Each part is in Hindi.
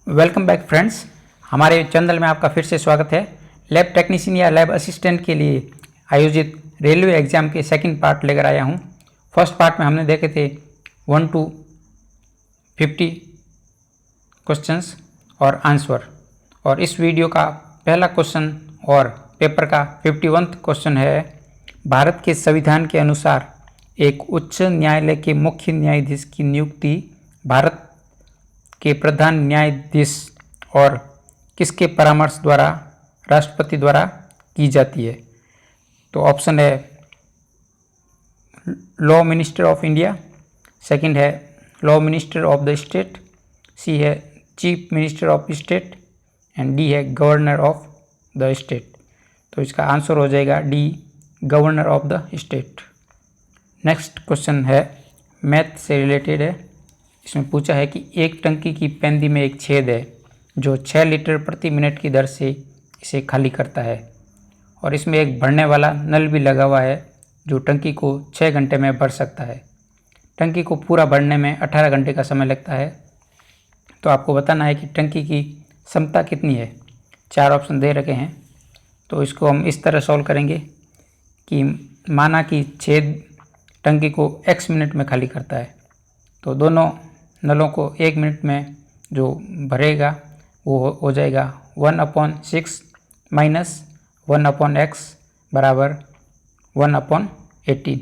वेलकम बैक फ्रेंड्स, हमारे चैनल में आपका फिर से स्वागत है। लैब टेक्नीशियन या लैब असिस्टेंट के लिए आयोजित रेलवे एग्ज़ाम के सेकंड पार्ट लेकर आया हूं। फर्स्ट पार्ट में हमने देखे थे 1 to 50 क्वेश्चंस और आंसर, और इस वीडियो का पहला क्वेश्चन और पेपर का 51वां क्वेश्चन है। भारत के संविधान के अनुसार एक उच्च न्यायालय के मुख्य न्यायाधीश की नियुक्ति भारत के प्रधान न्यायाधीश और किसके परामर्श द्वारा राष्ट्रपति द्वारा की जाती है? तो ऑप्शन है law minister of India, second है law minister of the state, C है chief minister of state and D है गवर्नर ऑफ द स्टेट। तो इसका आंसर हो जाएगा D, governor of the state. Next question है मैथ से रिलेटेड है। इसमें पूछा है कि एक टंकी की पेंदी में एक छेद है जो 6 लीटर प्रति मिनट की दर से इसे खाली करता है, और इसमें एक भरने वाला नल भी लगा हुआ है जो टंकी को 6 घंटे में भर सकता है। टंकी को पूरा भरने में 18 घंटे का समय लगता है। तो आपको बताना है कि टंकी की क्षमता कितनी है। 4 ऑप्शन दे रखे हैं, तो इसको हम इस तरह सॉल्व करेंगे कि माना कि छेद टंकी को x मिनट में खाली करता है, तो दोनों नलों को 1 मिनट में जो भरेगा वो हो जाएगा 1/6 माइनस 1/x बराबर 1/18।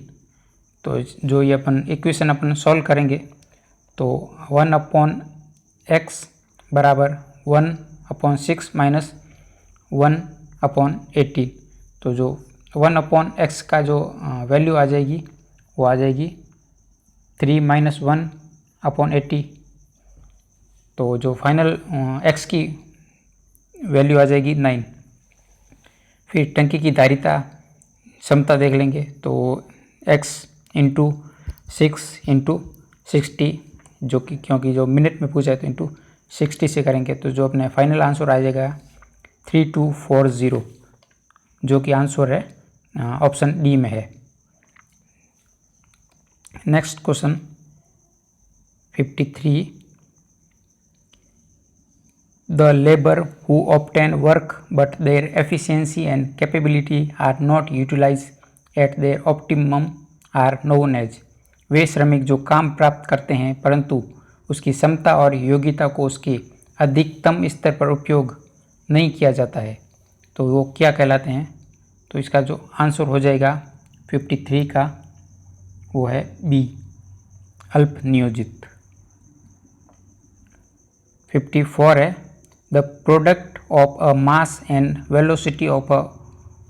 तो जो ये अपन इक्वेशन अपन सॉल्व करेंगे तो 1/x बराबर 1/6 माइनस 1/18। तो जो 1/x का जो वैल्यू आ जाएगी वो आ जाएगी 3 माइनस 1/80। तो जो फाइनल x की वैल्यू आ जाएगी 9। फिर टंकी की धारिता क्षमता देख लेंगे, तो x इंटू 6 इंटू 60, जो कि क्योंकि जो मिनट में पूछा है तो इंटू 60 से करेंगे, तो जो अपने फाइनल आंसर आ जाएगा 3240, जो कि आंसर है ऑप्शन डी में है। Next question 53, the labor who obtain work but their efficiency and capability are not utilized at their optimum are known as। वे श्रमिक जो काम प्राप्त करते हैं परंतु उसकी क्षमता और योग्यता को उसके अधिकतम स्तर पर उपयोग नहीं किया जाता है, तो वो क्या कहलाते हैं? तो इसका जो आंसर हो जाएगा 53 का वो है बी, अल्प नियोजित। 54 है the product of a mass and velocity of a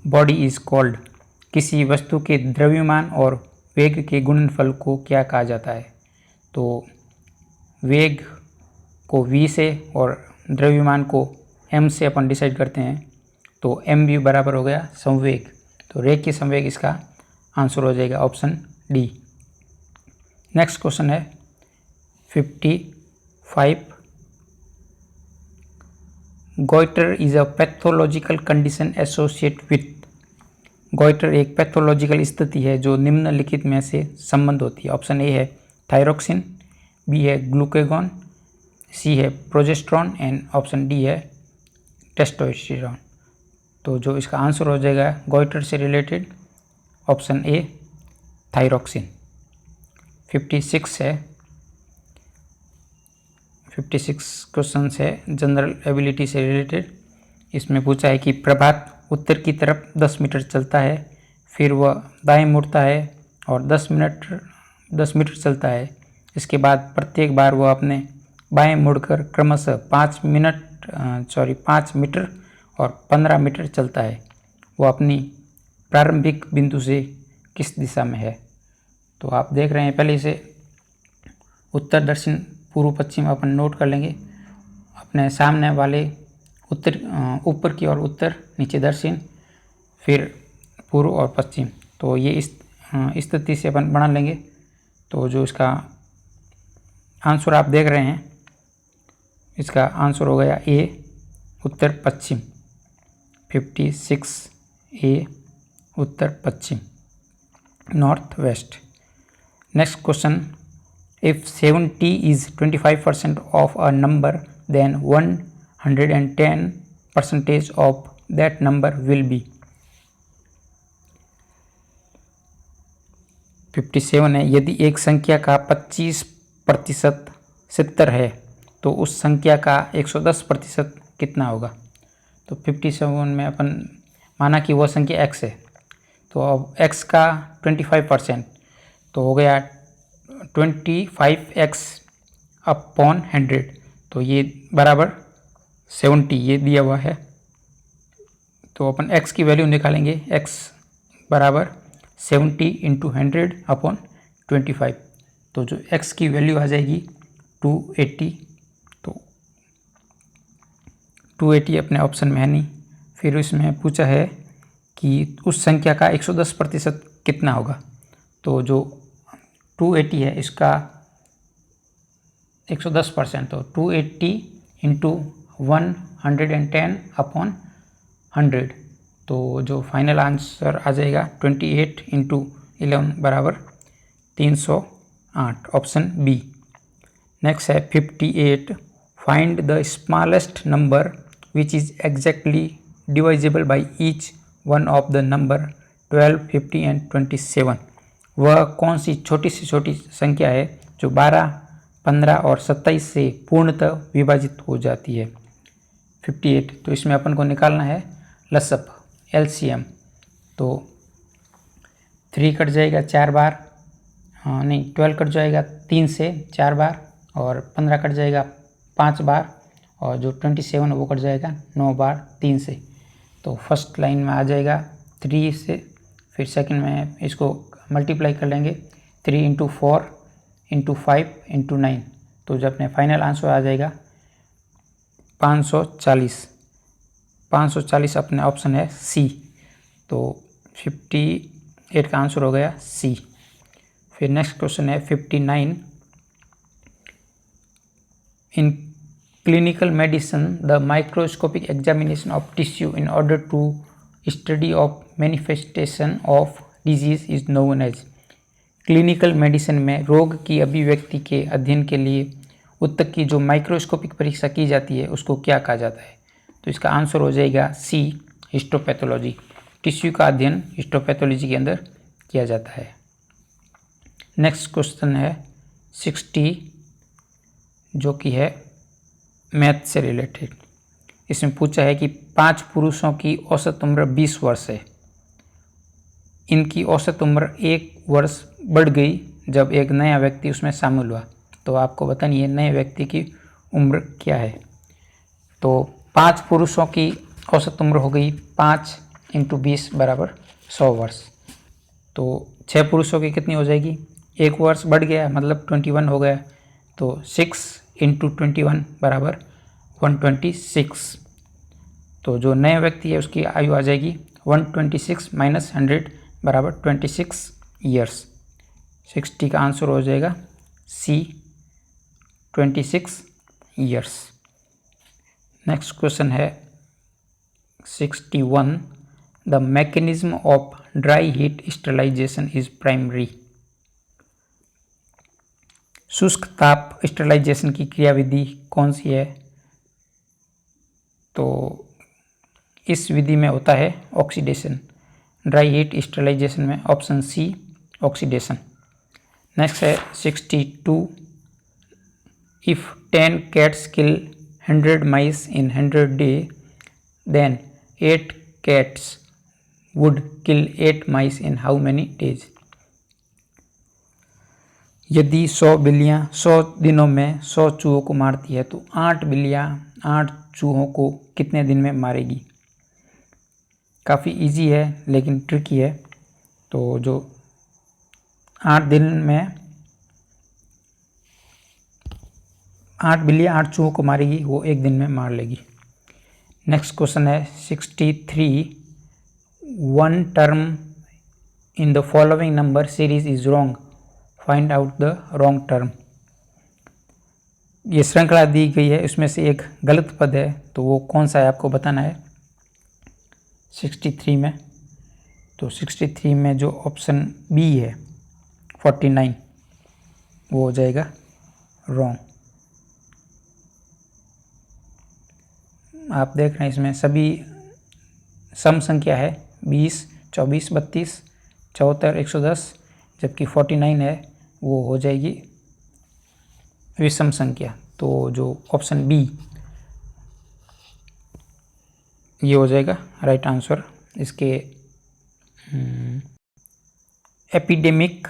body is called. किसी वस्तु के द्रव्यमान और वेग के गुणनफल को क्या कहा जाता है? तो वेग को v से और द्रव्यमान को m से अपन डिसाइड करते हैं, तो mv बराबर हो गया संवेग। तो रेखीय संवेग इसका आंसर हो जाएगा ऑप्शन डी। नेक्स्ट क्वेश्चन है 55, goitre is a pathological condition associate with. Goitre एक पैथोलॉजिकल स्थिति है जो निम्नलिखित में से संबंध होती है। ऑप्शन ए है थायरोक्सिन, बी है ग्लूकेगॉन, सी है प्रोजेस्टेरॉन एंड ऑप्शन डी है टेस्टोस्टेरोन। तो जो इसका आंसर हो जाएगा गोइटर से रिलेटेड ऑप्शन ए थायरोक्सिन। 56 है, 56 क्वेश्चन है जनरल एबिलिटी से रिलेटेड। इसमें पूछा है कि प्रभात उत्तर की तरफ 10 मीटर चलता है, फिर वह दाएं मुड़ता है और 10 मीटर चलता है। इसके बाद प्रत्येक बार वह अपने बाएं मुड़कर क्रमशः 5 मीटर और 15 मीटर चलता है। वह अपनी प्रारंभिक बिंदु से किस दिशा में है? तो आप देख रहे हैं, पहले इसे उत्तर, दक्षिण, पूर्व, पश्चिम अपन नोट कर लेंगे। अपने सामने वाले उत्तर, ऊपर की ओर उत्तर, नीचे दक्षिण, फिर पूर्व और पश्चिम। तो ये इस स्थिति से अपन बना लेंगे। तो जो इसका आंसर आप देख रहे हैं, इसका आंसर हो गया ए, उत्तर पश्चिम। 56 ए, उत्तर पश्चिम, north west. Next question, if 70 is 25% of a number then 110% of that number will be। 57 है, यदि एक संख्या का 25% 70 है तो उस संख्या का 110% कितना होगा। तो 57 में अपन माना कि वो संख्या x है, तो अब x का 25% तो हो गया 25x अपॉन 100, तो ये बराबर 70 ये दिया हुआ है। तो अपन x की वैल्यू निकालेंगे, x बराबर 70 इंटू 100 अपॉन 25, तो जो x की वैल्यू आ जाएगी 280। तो 280 अपने ऑप्शन में है नहीं। फिर उसमें पूछा है कि उस संख्या का 110% कितना होगा। तो जो 280 है इसका 110%, तो 280 इंटू 110 अपॉन 100, तो जो फाइनल आंसर आ जाएगा 28 इंटू 11 बराबर 308, ऑप्शन बी। नेक्स्ट है 58, find the smallest number which is exactly divisible by each one of the number 12, 50 and 27। वह कौन सी छोटी संख्या है जो 12, 15 और 27 से पूर्णतः विभाजित हो जाती है। 58, तो इसमें अपन को निकालना है लसअप LCM। तो 3 कट जाएगा 4 बार, हाँ नहीं 12 कट जाएगा 3 से 4 बार, और 15 कट जाएगा 5 बार, और जो 27 है वो कट जाएगा 9 बार 3 से। तो फर्स्ट लाइन में आ जाएगा 3 से, फिर सेकंड में इसको मल्टीप्लाई कर लेंगे 3 इंटू 4 इंटू 5 इंटू 9, तो जब अपने फाइनल आंसर आ जाएगा 540 अपने ऑप्शन है सी। तो 58 का आंसर हो गया सी। फिर नेक्स्ट क्वेश्चन है 59, in clinical medicine the microscopic examination of tissue in order to study of manifestation of disease is known as. Clinical medicine में रोग की अभिव्यक्ति के अध्ययन के लिए ऊतक की जो माइक्रोस्कोपिक परीक्षा की जाती है उसको क्या कहा जाता है। तो इसका आंसर हो जाएगा सी, हिस्टोपैथोलॉजी। टिश्यू का अध्ययन हिस्टोपैथोलॉजी के अंदर किया जाता है। नेक्स्ट क्वेश्चन है 60, जो कि है मैथ से रिलेटेड। इसमें पूछा है कि 5 पुरुषों की औसत उम्र 20 वर्ष है, इनकी औसत उम्र 1 वर्ष बढ़ गई जब एक नया व्यक्ति उसमें शामिल हुआ। तो आपको बतानी है नए व्यक्ति की उम्र क्या है। तो 5 पुरुषों की औसत उम्र हो गई 5 इंटू 20 बराबर 100 वर्ष। तो 6 पुरुषों की कितनी हो जाएगी, 1 वर्ष बढ़ गया मतलब 21 हो गया, तो 6 इंटू 21 बराबर 126। तो जो नए व्यक्ति है उसकी आयु आ जाएगी 126 माइनस 100 बराबर 26 ईयर्स। 60 का आंसर हो जाएगा सी, 26 ईयर्स। नेक्स्ट क्वेश्चन है 61, the mechanism of dry heat sterilization is primary. शुष्क ताप स्टरलाइजेशन की क्रियाविधि कौन सी है। तो इस विधि में होता है ऑक्सीडेशन। ड्राई हीट स्टरलाइजेशन में ऑप्शन सी, ऑक्सीडेशन। नेक्स्ट है 62, if 10 cats kill 100 mice in 100 days, then 8 cats would kill 8 mice in how many days। यदि 100 बिल्लियाँ 100 दिनों में 100 चूहों को मारती है तो 8 बिल्लियाँ 8 चूहों को कितने दिन में मारेगी। काफ़ी इजी है लेकिन ट्रिकी है। तो जो 8 दिन में 8 बिल्लियाँ 8 चूहों को मारेगी वो 1 दिन में मार लेगी। नेक्स्ट क्वेश्चन है 63, one term in the following number series is wrong, find out the wrong term. ये श्रृंखला दी गई है, उसमें से एक गलत पद है, तो वो कौन सा है आपको बताना है 63 में। तो 63 में जो ऑप्शन बी है 49 वो हो जाएगा रॉन्ग। आप देख रहे हैं इसमें सभी सम संख्या है 20, 24, 32, 74, 110, जबकि 49 है वो हो जाएगी विषम संख्या। तो जो ऑप्शन बी ये हो जाएगा राइट आंसर। इसके एपिडेमिक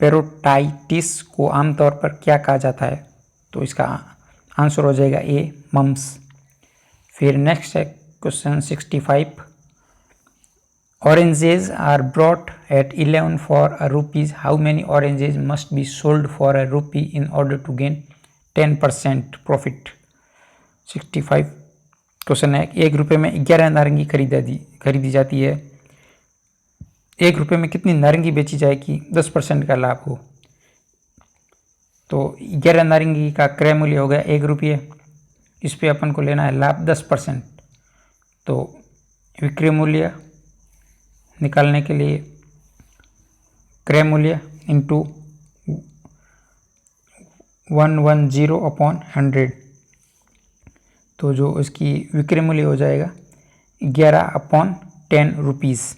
पेरोटाइटिस को आमतौर पर क्या कहा जाता है? तो इसका आंसर हो जाएगा ए मम्स। फिर नेक्स्ट है question 65। Oranges are bought at 11 for a rupees, how many oranges must be sold for a rupee in order to gain 10% profit? 65 question है। 1 रुपये में 11 नारंगी खरीदी जाती है, 1 रुपये में कितनी नारंगी बेची जाए कि 10% का लाभ हो? तो 11 नारंगी का क्रय मूल्य हो गया 1 रुपये, इस पे अपन को लेना है लाभ 10%। तो विक्रय मूल्य निकालने के लिए क्रय मूल्य इंटू 110/100, तो जो इसकी विक्रय मूल्य हो जाएगा 11/10 रुपीज़।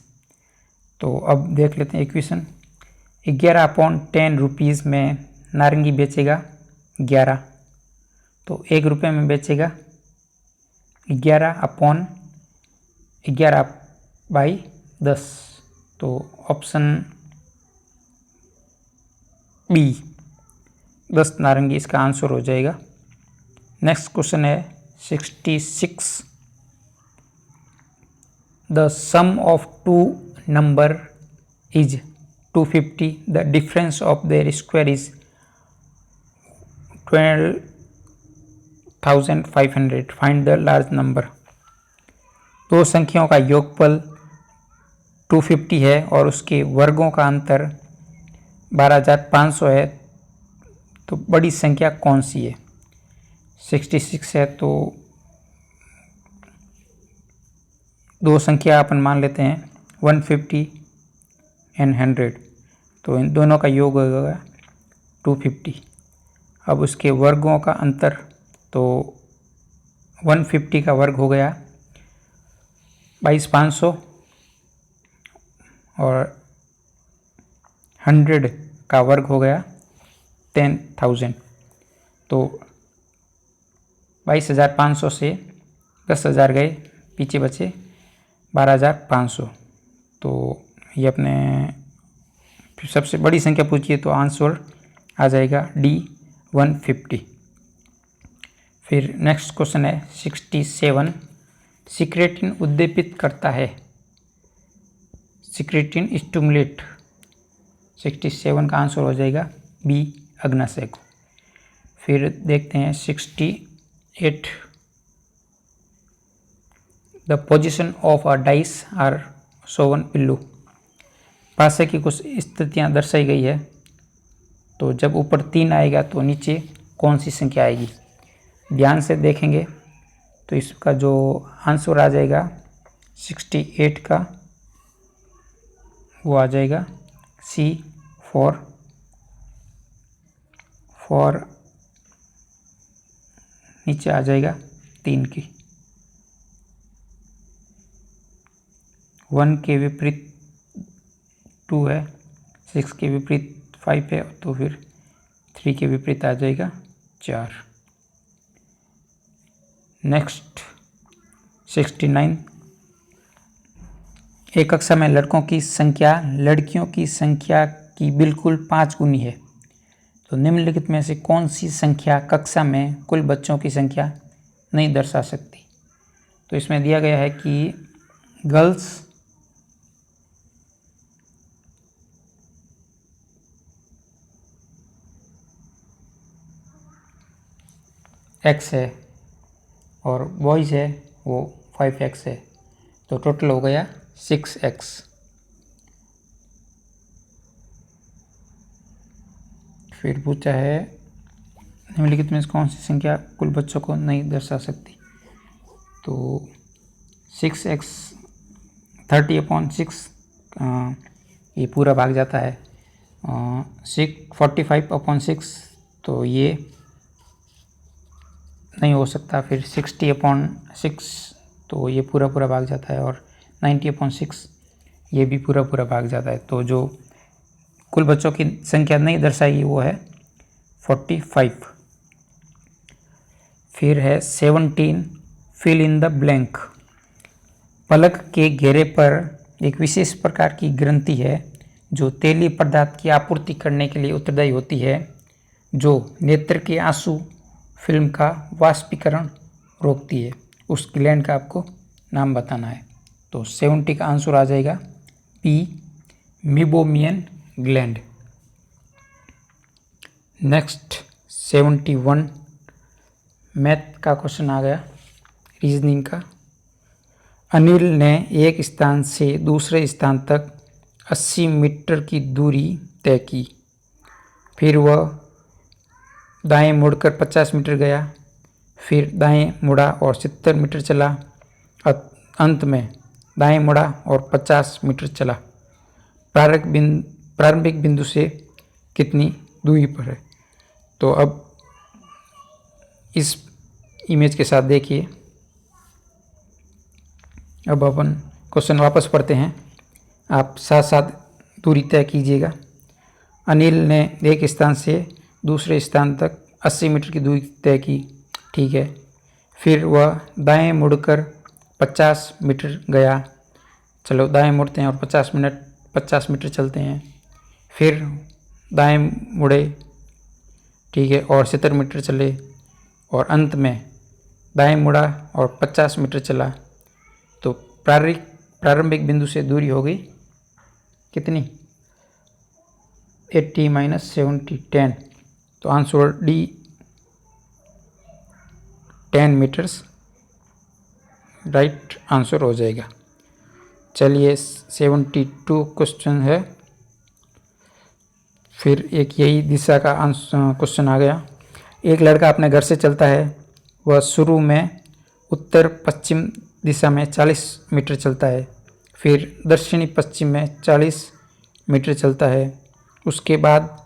तो अब देख लेते हैं इक्वेशन। 11/10 रुपीज़ में नारंगी बेचेगा 11, तो 1 रुपये में बेचेगा 11/11/10। तो ऑप्शन बी 10 नारंगी इसका आंसर हो जाएगा। नेक्स्ट क्वेश्चन है 66। The sum of two number is 250, the difference of their square is 12,500, find the large number. दो संख्याओं का योगफल 250 है और उसके वर्गों का अंतर 12,500 है, तो बड़ी संख्या कौन सी है? 66 है तो दो संख्या अपन मान लेते हैं 150 एंड 100, तो इन दोनों का योग होगा 250। अब उसके वर्गों का अंतर, तो 150 का वर्ग हो गया 22,500 और 100 का वर्ग हो गया 10,000। तो 22,500 से 10,000 गए, पीछे बचे 12,500। तो ये अपने सबसे बड़ी संख्या पूछिए तो आंसर आ जाएगा डी 150। फिर नेक्स्ट क्वेश्चन है 67। सिक्रेटिन उद्दीपित करता है, सिक्रेटिन स्टिमुलेट। 67 का आंसर हो जाएगा बी अग्नाशय को। फिर देखते हैं 68। The position of a dice are shown below. पासे की कुछ स्थितियाँ दर्शाई गई है, तो जब ऊपर 3 आएगा तो नीचे कौन सी संख्या आएगी? ध्यान से देखेंगे तो इसका जो आंसर आ जाएगा 68 का वो आ जाएगा सी फॉर नीचे आ जाएगा 3 की। 1 के विपरीत 2 है, 6 के विपरीत 5 है, तो फिर 3 के विपरीत आ जाएगा 4। नेक्स्ट 69। एक कक्षा में लड़कों की संख्या लड़कियों की संख्या की बिल्कुल 5 गुनी है, तो निम्नलिखित में से कौन सी संख्या कक्षा में कुल बच्चों की संख्या नहीं दर्शा सकती? तो इसमें दिया गया है कि गर्ल्स x है और बॉयज़ है वो 5x है, तो टोटल हो गया 6x। फिर पूछा है निम्नलिखित में से कौन सी संख्या कुल बच्चों को नहीं दर्शा सकती? तो 6x 30/6 ये पूरा भाग जाता है 45/6, तो ये नहीं हो सकता, फिर 60/6 तो ये पूरा पूरा भाग जाता है, और 90/6 ये भी पूरा पूरा भाग जाता है। तो जो कुल बच्चों की संख्या नहीं दर्शाई वो है 45। फिर है 17, फिल इन द ब्लैंक। पलक के घेरे पर एक विशेष प्रकार की ग्रंथि है जो तेलीय पदार्थ की आपूर्ति करने के लिए उत्तरदायी होती है, जो नेत्र के आंसू फिल्म का वाष्पीकरण रोकती है। उस ग्लैंड का आपको नाम बताना है। तो 70 का आंसर आ जाएगा P, meibomian gland. Next 71 math का क्वेश्चन आ गया, रीजनिंग का। अनिल ने एक स्थान से दूसरे स्थान तक 80 मीटर की दूरी तय की। फिर वह दाएं मुड़कर 50 मीटर गया, फिर दाएं मुड़ा और 70 मीटर चला, अंत में दाएं मुड़ा और 50 मीटर चला। प्रारंभिक बिंदु से कितनी दूरी पर है? तो अब इस इमेज के साथ देखिए। अब अपन क्वेश्चन वापस पढ़ते हैं, आप साथ साथ दूरी तय कीजिएगा। अनिल ने एक स्थान से दूसरे स्थान तक 80 मीटर की दूरी तय की, ठीक है। फिर वह दाएं मुड़कर 50 मीटर गया, चलो दाएं मुड़ते हैं और 50 मीटर चलते हैं। फिर दाएं मुड़े, ठीक है, और 70 मीटर चले, और अंत में दाएं मुड़ा और 50 मीटर चला। तो प्रारंभिक बिंदु से दूरी हो गई कितनी? 80 - 70 10। तो answer D 10 metres right answer हो जाएगा। चलिए 72 क्वेश्चन है। फिर एक यही दिशा का क्वेश्चन आ गया। एक लड़का अपने घर से चलता है। वह शुरू में उत्तर पश्चिम दिशा में 40 मीटर चलता है, फिर दक्षिणी पश्चिम में 40 मीटर चलता है, उसके बाद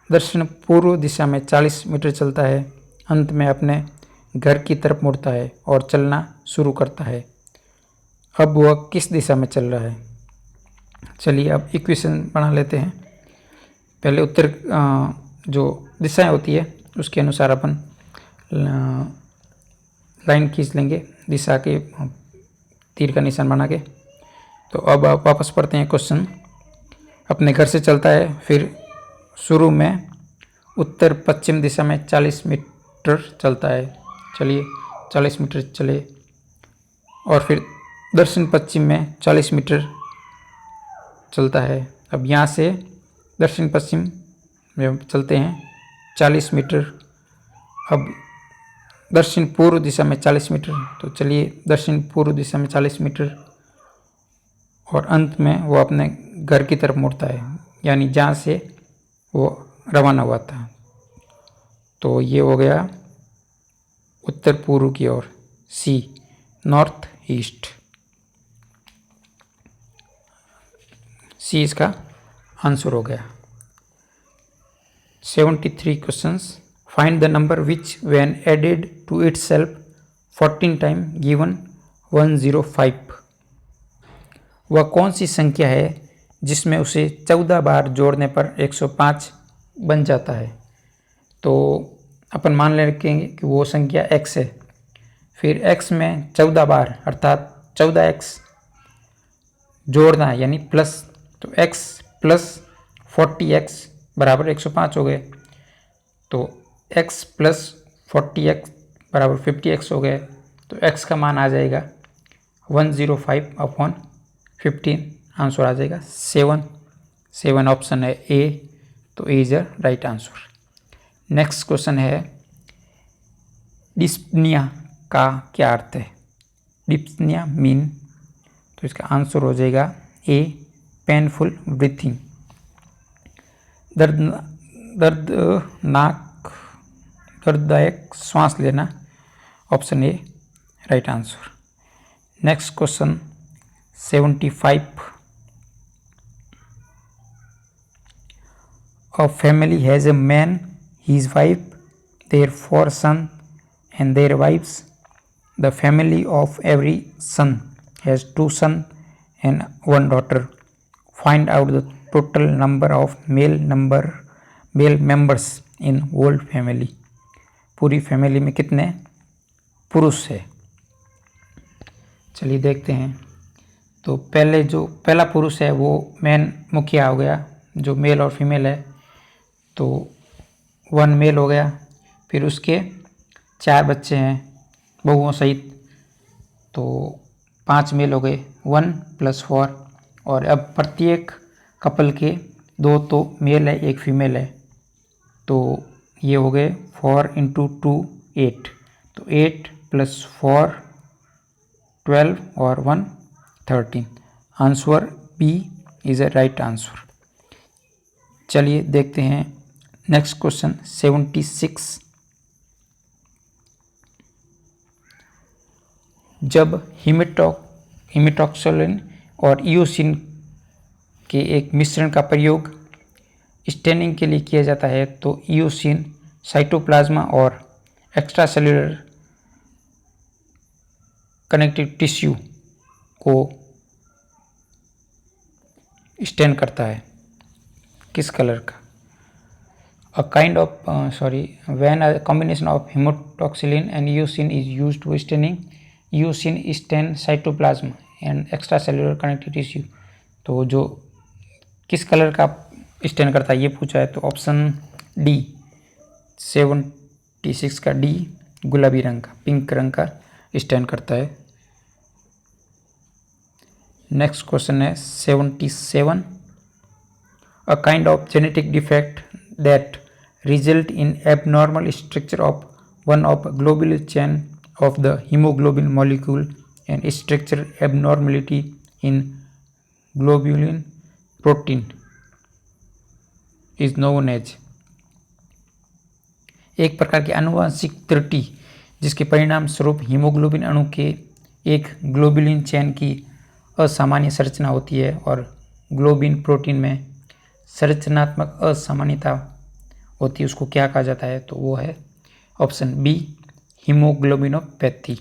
दक्षिण पूर्व दिशा में 40 मीटर चलता है, अंत में अपने घर की तरफ मुड़ता है और चलना शुरू करता है। अब वह किस दिशा में चल रहा है? चलिए अब इक्वेशन बना लेते हैं। पहले उत्तर जो दिशाएं होती है उसके अनुसार अपन लाइन खींच लेंगे, दिशा के तीर का निशान बना के। तो अब आप वापस पढ़ते हैं क्वेश्चन। अपने घर से चलता है, फिर शुरू में उत्तर पश्चिम दिशा में 40 मीटर चलता है, चलिए 40 मीटर चले, और फिर दक्षिण पश्चिम में 40 मीटर चलता है। अब यहाँ से दक्षिण पश्चिम में चलते हैं 40 मीटर। अब दक्षिण पूर्व दिशा में 40 मीटर, तो चलिए दक्षिण पूर्व दिशा में 40 मीटर, और अंत में वो अपने घर की तरफ मुड़ता है, यानी जहाँ से वो रवाना हुआ था। तो ये हो गया उत्तर पूर्व की ओर, सी नॉर्थ ईस्ट। सी इसका आंसर हो गया। 73 questions. Find the number which when added to itself 14 time given 105। वह कौन सी संख्या है जिसमें उसे 14 बार जोड़ने पर 105 बन जाता है? तो अपन मान लेंगे कि वो संख्या x है, फिर x में 14 बार अर्थात 14x जोड़ना है, यानी प्लस। तो x प्लस 40x बराबर 105 हो गए। तो x प्लस 40x बराबर 50x हो गए। तो x का मान आ जाएगा 105/15। आंसर आ जाएगा 7 ऑप्शन है ए। तो A is a right answer. Next question है, डिस्पनिया का क्या अर्थ है? डिस्पनिया मीन, तो इसका आंसर हो जाएगा ए पेनफुल ब्रीथिंग, दर्ददायक श्वास लेना। Option A right answer. Next question 75। A family has a man, his wife, their 4 sons and their wives. The family of every son has 2 sons and 1 daughter. Find out the total number of male members in whole family. पूरी फैमिली में कितने पुरुष है? चलिए देखते हैं। तो पहला पुरुष है वो मेन मुखिया हो गया, जो मेल और फीमेल है, तो 1 मेल हो गया। फिर उसके 4 बच्चे हैं बहुओं सहित, तो 5 मेल हो गए, 1 + 4। और अब प्रत्येक कपल के 2 तो मेल है, 1 फीमेल है, तो ये हो गए 4 × 2 8, तो 8 + 4 12 और 1 13। Answer B is a right answer. चलिए देखते हैं नेक्स्ट क्वेश्चन 76। जब हिमेटॉक्सिलिन और इयोसिन के एक मिश्रण का प्रयोग स्टेनिंग के लिए किया जाता है, तो इयोसिन साइटोप्लाज्मा और एक्स्ट्रासेल्युलर कनेक्टिव टिश्यू को स्टेन करता है, किस कलर का? When a combination of hematoxylin and eosin is used to staining, eosin stain cytoplasm and extracellular connective tissue। तो जो किस कलर का स्टेन करता है ये पूछा है, तो ऑप्शन डी 76 का डी गुलाबी रंग का, पिंक रंग का स्टेन करता है। नेक्स्ट क्वेश्चन है 77। A kind of genetic defect that result in abnormal structure of one of globule chain of the hemoglobin molecule and structure abnormality in globulin protein is known as। एक प्रकार की आनुवंशिक त्रुटि जिसके परिणाम स्वरूप हीमोग्लोबिन अणु के एक ग्लोबुलिन चेन की असामान्य संरचना होती है और ग्लोबिन प्रोटीन में संरचनात्मक असामान्यता होती है, उसको क्या कहा जाता है? तो वो है ऑप्शन बी हीमोग्लोबिनोपैथी।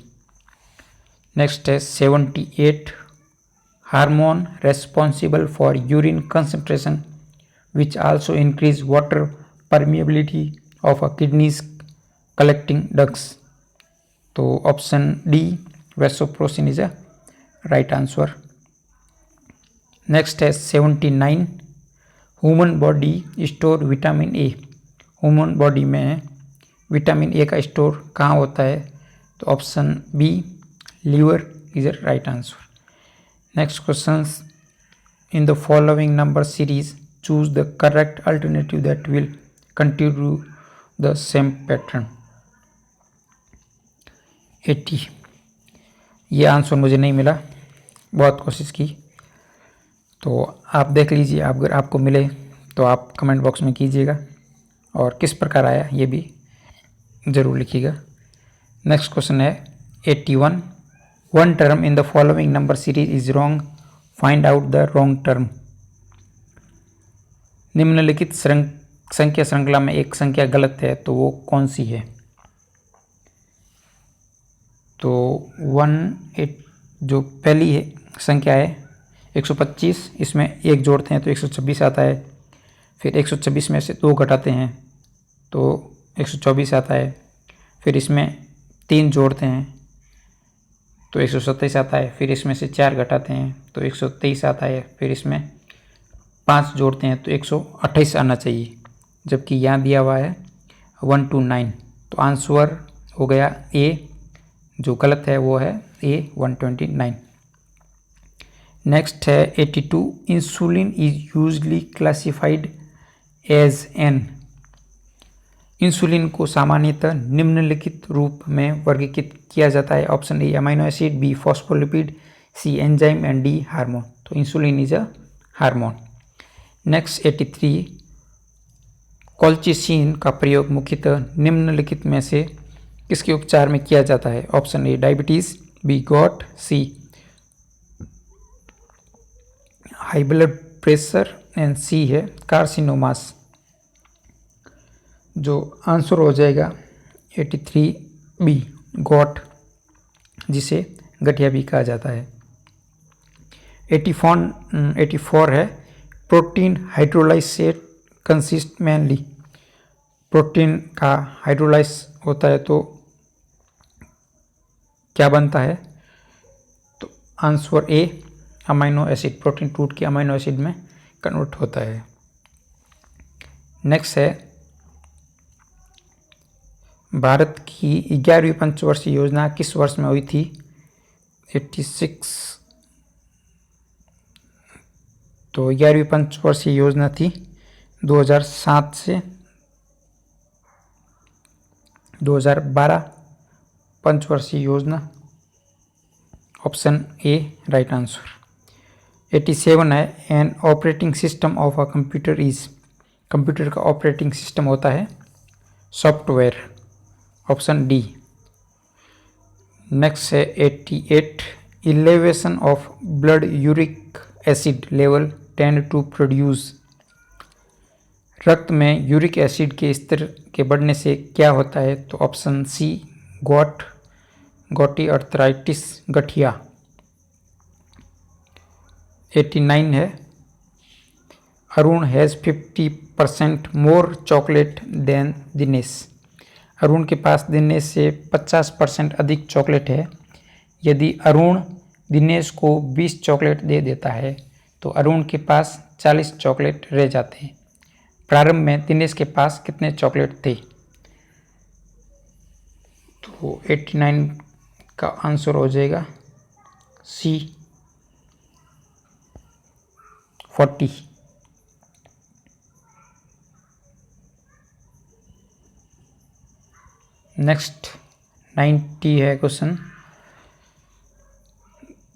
नेक्स्ट है 78। Hormone responsible for urine concentration which also increase water permeability of a kidneys collecting ducts. तो option D vasopressin is a right answer. Next है 79। Human body store vitamin A. Human body में विटामिन ए का स्टोर कहाँ होता है? तो option B liver is a right answer. Next question, in the following number series choose the correct alternative that will continue the same pattern. 80। ये आंसर मुझे नहीं मिला, बहुत कोशिश की, तो आप देख लीजिए, अगर आपको मिले तो आप कमेंट बॉक्स में कीजिएगा और किस प्रकार आया ये भी ज़रूर लिखिएगा। नेक्स्ट क्वेश्चन है 81। One term in the following number series is wrong, find out the wrong term. निम्नलिखित संख्या श्रृंखला में एक संख्या गलत है, तो वो कौन सी है? तो 18 जो पहली है संख्या है 125, इसमें 1 जोड़ते हैं तो 126 आता है। फिर 126 में से 2 घटाते हैं तो 124 आता है। फिर इसमें 3 जोड़ते हैं तो 127 आता है। फिर इसमें से 4 घटाते हैं तो 123 आता है। फिर इसमें 5 जोड़ते हैं तो 128 आना चाहिए, जबकि यहाँ दिया हुआ है 129। तो आंसर हो गया ए, जो गलत है वो है ए 129। नेक्स्ट है 82। Insulin is usually classified as an. Insulin को सामान्यतः निम्नलिखित रूप में वर्गीकृत किया जाता है। Option A amino acid, B phospholipid, C enzyme and D hormone. तो insulin is a hormone. Next 83। Colchicine का प्रयोग मुख्यतः निम्नलिखित में से किसके उपचार में किया जाता है? Option A diabetes, B gout, C high blood pressure and C है कार्सिनोमास। जो आंसर हो जाएगा 83 बी गॉट, जिसे गठिया भी कहा जाता है। 84 है protein hydrolysate consist mainly. Protein का हाइड्रोलाइज होता है तो क्या बनता है? तो answer A amino acid, protein टूट के अमाइनो एसिड में कन्वर्ट होता है। नेक्स्ट है भारत की 11वीं पंचवर्षीय योजना किस वर्ष में हुई थी? 86। तो 11वीं पंचवर्षीय योजना थी 2007 से 2012 पंचवर्षीय योजना। Option A right answer. 87 है an operating system of a computer is. Computer का ऑपरेटिंग सिस्टम होता है सॉफ्टवेयर। Option D. नेक्स्ट है 88 elevation of blood uric acid level tend to produce. रक्त में यूरिक एसिड के स्तर के बढ़ने से क्या होता है? तो ऑप्शन सी गॉटी अर्थराइटिस, गठिया। 89 है Arun has 50% more chocolate than Dinesh. Arun के पास दिनेश से 50% अधिक चॉकलेट है। यदि अरुण दिनेश को 20 चॉकलेट दे देता है तो अरुण के पास 40 चॉकलेट रह जाते हैं। प्रारंभ में दिनेश के पास कितने चॉकलेट थे? तो 89 का आंसर हो जाएगा सी 40। नेक्स्ट 90 है question.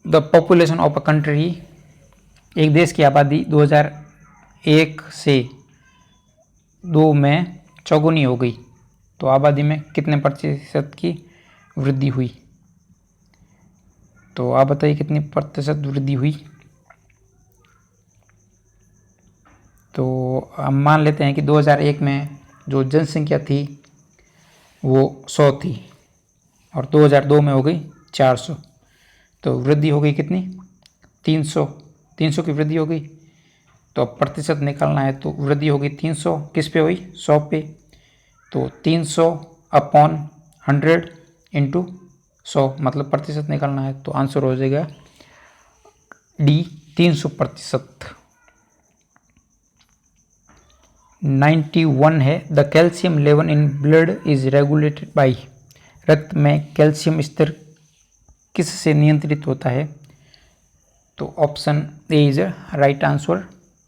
The population of a country, एक देश की आबादी 2001 से 2 में चौगुनी हो गई तो आबादी में कितने प्रतिशत की वृद्धि हुई? तो आप बताइए कितनी प्रतिशत वृद्धि हुई? तो हम मान लेते हैं कि 2001 में जो जनसंख्या थी वो 100 थी और 2002 में हो गई 400, तो वृद्धि हो गई कितनी? 300 की वृद्धि हो गई। तो अब प्रतिशत निकालना है तो वृद्धि होगी 300 किस पे हुई? 100 पे। तो 300 अपॉन 100 इंटू 100 मतलब प्रतिशत निकालना है तो आंसर हो जाएगा डी 300%। 91 है the calcium level in blood is regulated by. रक्त में कैल्शियम स्तर किस से नियंत्रित होता है? तो option A is right answer,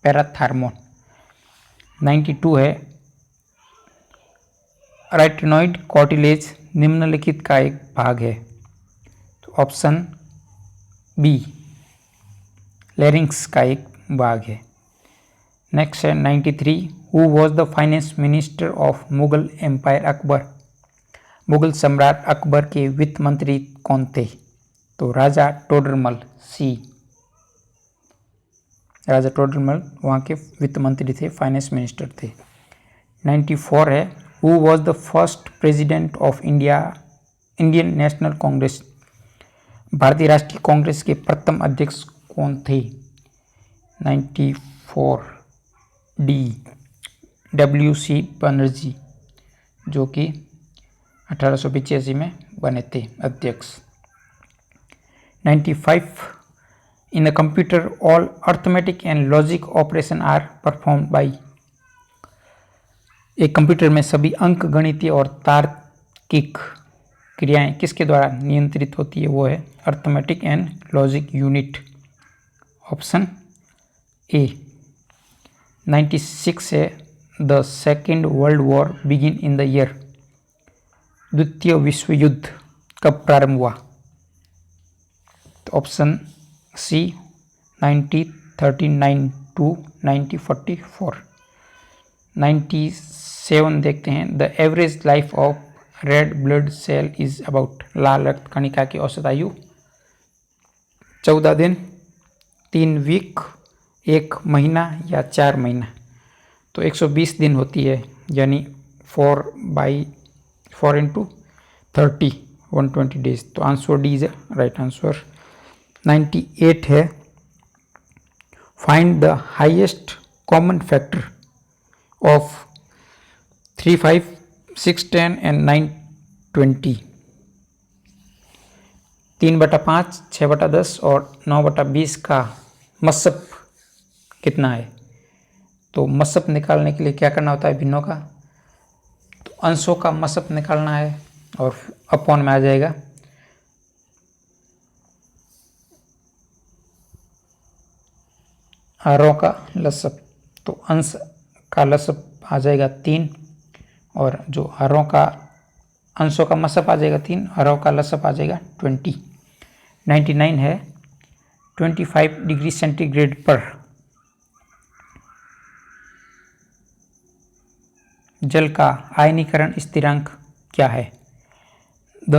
parathormone. 92 है रेटिनॉइड कार्टिलेज निम्नलिखित का एक भाग है। तो ऑप्शन बी लैरिंक्स का एक भाग है। नेक्स्ट है 93 who was the finance minister of Mughal empire Akbar. Mughal सम्राट अकबर के वित्त मंत्री कौन थे? तो राजा टोडरमल, सी राजा टोडरमल वहाँ के वित्त मंत्री थे, फाइनेंस मिनिस्टर थे। 94 है who was the first president of Indian national Congress. भारतीय राष्ट्रीय कांग्रेस के प्रथम अध्यक्ष कौन थे? 94 डी WC बनर्जी, जो कि 1885 में बने थे अध्यक्ष। 95 in the computer all arithmetic and logic operation are performed by. एक कंप्यूटर में सभी अंक गणितीय और तार्किक क्रियाएं किसके द्वारा नियंत्रित होती है? वो है arithmetic and logic unit. Option A. 96 है the second world war begin in the year. द्वितीय विश्व युद्ध कब प्रारंभ हुआ? तो ऑप्शन सी 1939 टू 1944। 97 देखते हैं the average life of red blood cell is about. लाल रक्त कणिका की औसत आयु 14 दिन, 3 वीक, 1 महीना या 4 महीना। तो 120 दिन होती है, यानी 4 इंटू 30 120 days, तो answer D is right answer. 98 है find the highest common factor of 3, 5, 6, 10 and 9, 20। 3/5, 6/10 और 9/20 का मसब कितना है? तो मसब निकालने के लिए क्या करना होता है भिन्नों का? तो अंशों का मसब निकालना है और अपॉन में आ जाएगा हरों का लसब। तो अंश का लसब आ जाएगा 3 और जो हरों का अंशों का मसब आ जाएगा 3, हरों का लसब आ जाएगा 20। 99 है 25 डिग्री सेंटीग्रेड पर जल का आयनीकरण स्थिरांक क्या है? The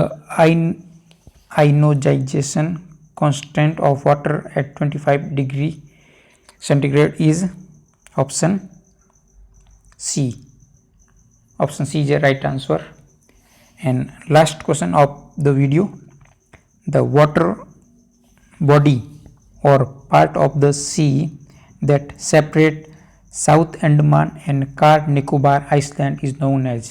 ionisation constant of water at 25 degree centigrade is option C. Option C is the right answer. And last question of the video, the water body or part of the sea that separate South Andaman and Car Nicobar island is known as।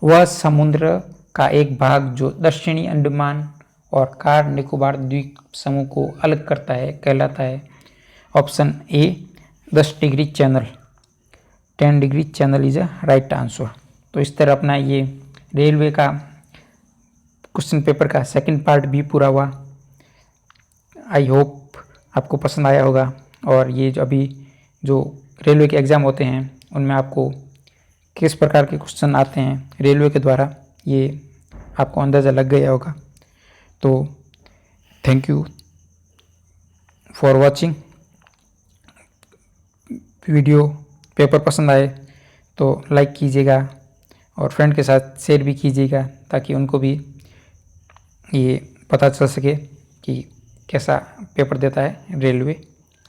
वह समुद्र का एक भाग जो दक्षिणी अंडमान और कार निकोबार द्वीप समूह को अलग करता है कहलाता है option A 10 degree channel. 10 degree channel is a right answer. तो इस तरह अपना ये रेलवे का क्वेश्चन पेपर का सेकंड पार्ट भी पूरा हुआ। आई होप आपको पसंद आया होगा। और ये जो अभी जो रेलवे के एग्ज़ाम होते हैं उनमें आपको किस प्रकार के क्वेश्चन आते हैं रेलवे के द्वारा ये आपको अंदाज़ा लग गया होगा। तो thank you for watching. Video paper पसंद आए तो लाइक कीजिएगा और फ्रेंड के साथ शेयर भी कीजिएगा ताकि उनको भी ये पता चल सके कि कैसा पेपर देता है railway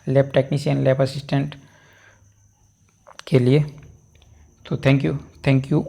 lab technician lab assistant के लिए। तो थैंक यू